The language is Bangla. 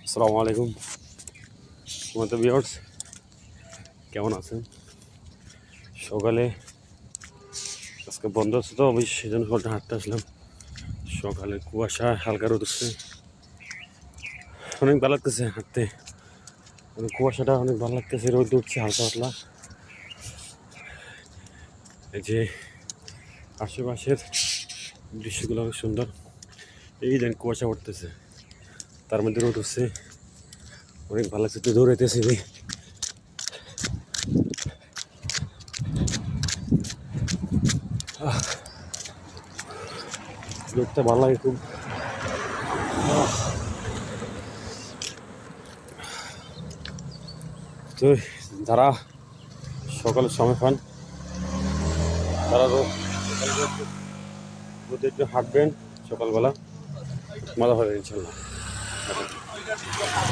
আসসালামু আলাইকুম তোমাদের ভিউয়ার্স, কেমন আছেন? সকালে আজকে বন্ধ আছে তো অফিস, সেই জন্য সকালটা হাঁটতে আসলাম। সকালে কুয়াশা, হালকা রোদ উঠছে, অনেক ভালো লাগতেছে হাঁটতে। কুয়াশাটা অনেক ভালো লাগতেছে, রোদ উঠছে হালকা পাতলা। এই যে আশেপাশের দৃশ্যগুলো অনেক সুন্দর। এই দেন কুয়াশা উঠতেছে, তার মধ্যে রোদ উঠছে, অনেক ভালো লাগছে। তুই দৌড়াইতেছি রোদটা ভালো লাগে খুব। তো যারা সকালে সময় পান তারা রোদে একটু হাঁটবেন সকালবেলা, মজা হবে ইনশাল্লাহ।